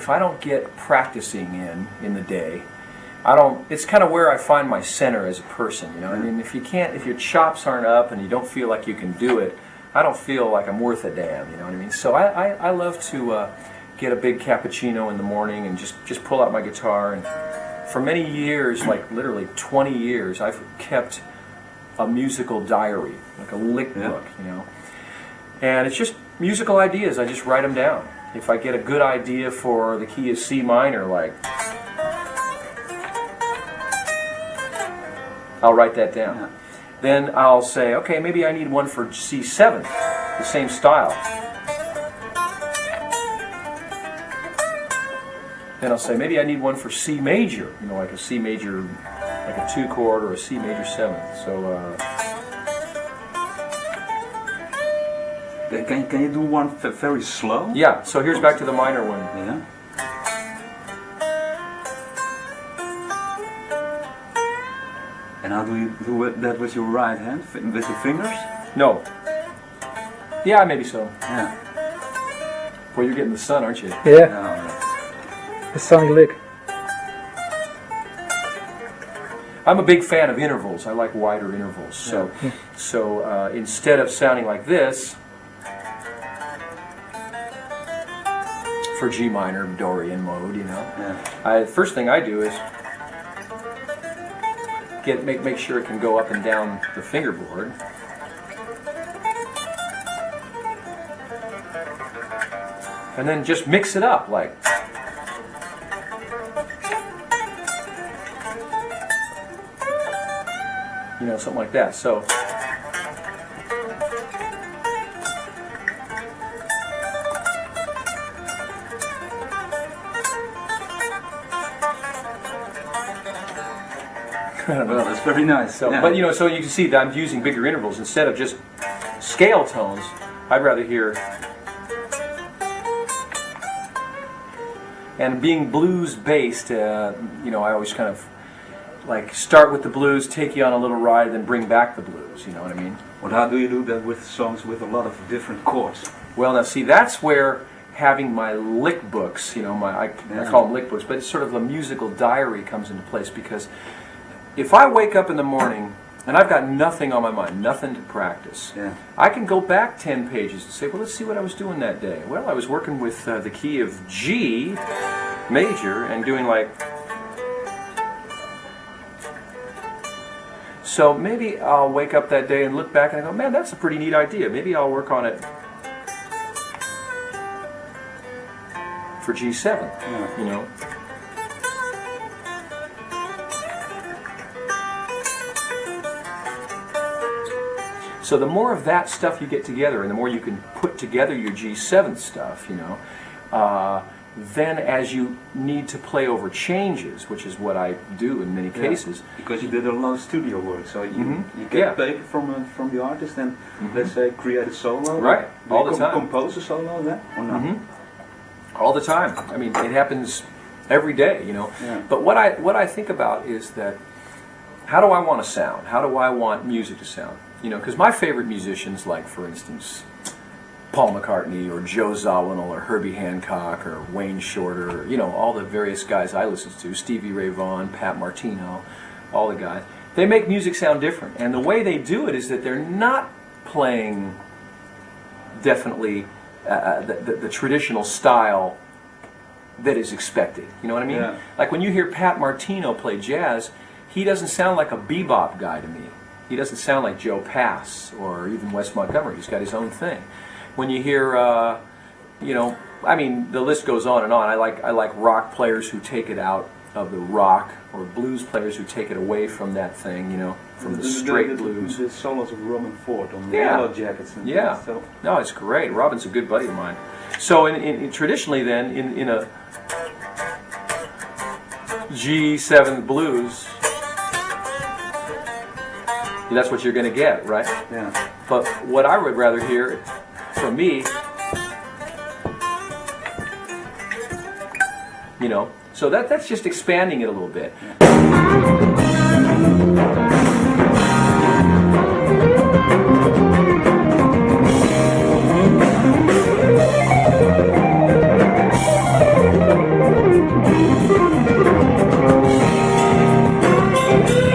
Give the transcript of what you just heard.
don't get practicing in the day, I don't. It's kind of where I find my center as a person. You know, I mean, if your chops aren't up and you don't feel like you can do it, I don't feel like I'm worth a damn. You know what I mean? So I love to get a big cappuccino in the morning and just pull out my guitar. And for many years, like literally 20 years, I've kept a musical diary, like a lick book. You know, and it's just musical ideas. I just write them down. If I get a good idea for the key of C minor, like, I'll write that down. Yeah. Then I'll say, okay, maybe I need one for C7, the same style. Then I'll say, maybe I need one for C major, you know, like a C major, like a 2 chord or a C major 7th. So, can you do one very slow? Yeah, so here's back to the minor one. Yeah. And how do you do that with your right hand? With the fingers? No. Yeah, maybe so. Yeah. Well, you're getting the sun, aren't you? Yeah. No. The sunny lick. I'm a big fan of intervals. I like wider intervals. So instead of sounding like this, for G minor, Dorian mode, you know, first thing I do is make sure it can go up and down the fingerboard. And then just mix it up, like. You know, something like that. So. I don't know. Well, that's very nice. So, but you know, so you can see that I'm using bigger intervals instead of just scale tones. I'd rather hear. And being blues based, you know, I always kind of like start with the blues, take you on a little ride, then bring back the blues. You know what I mean? Well, how do you do that with songs with a lot of different chords? Well, now see, that's where having my lick books, you know, I call them lick books, but it's sort of a musical diary comes into place, because if I wake up in the morning and I've got nothing on my mind, nothing to practice, I can go back 10 pages and say, well, let's see what I was doing that day. Well, I was working with the key of G major and doing like... So maybe I'll wake up that day and look back and I go, man, that's a pretty neat idea. Maybe I'll work on it for G7, you know. So the more of that stuff you get together, and the more you can put together your G7 stuff, you know, then as you need to play over changes, which is what I do in many cases. Because you did a lot of studio work, so you get paper from the artist and, let's say, create a solo. Right, all the time. Compose a solo then, or not? All the time. I mean, it happens every day, you know. Yeah. But what I think about is that, how do I want to sound? How do I want music to sound? You know, because my favorite musicians, like, for instance, Paul McCartney or Joe Zawinul or Herbie Hancock or Wayne Shorter, you know, all the various guys I listen to, Stevie Ray Vaughan, Pat Martino, all the guys, they make music sound different. And the way they do it is that they're not playing definitely the traditional style that is expected. You know what I mean? Yeah. Like when you hear Pat Martino play jazz, he doesn't sound like a bebop guy to me. He doesn't sound like Joe Pass or even Wes Montgomery. He's got his own thing. When you hear, you know, I mean, the list goes on and on. I like rock players who take it out of the rock, or blues players who take it away from that thing, you know, from the straight blues. The solos of Robin Ford on the Yellow Jackets. And stuff. No, it's great. Robin's a good buddy of mine. So in traditionally then, in a G7 blues, that's what you're going to get, right? Yeah. But what I would rather hear from me, you know, so that's just expanding it a little bit. Thank you.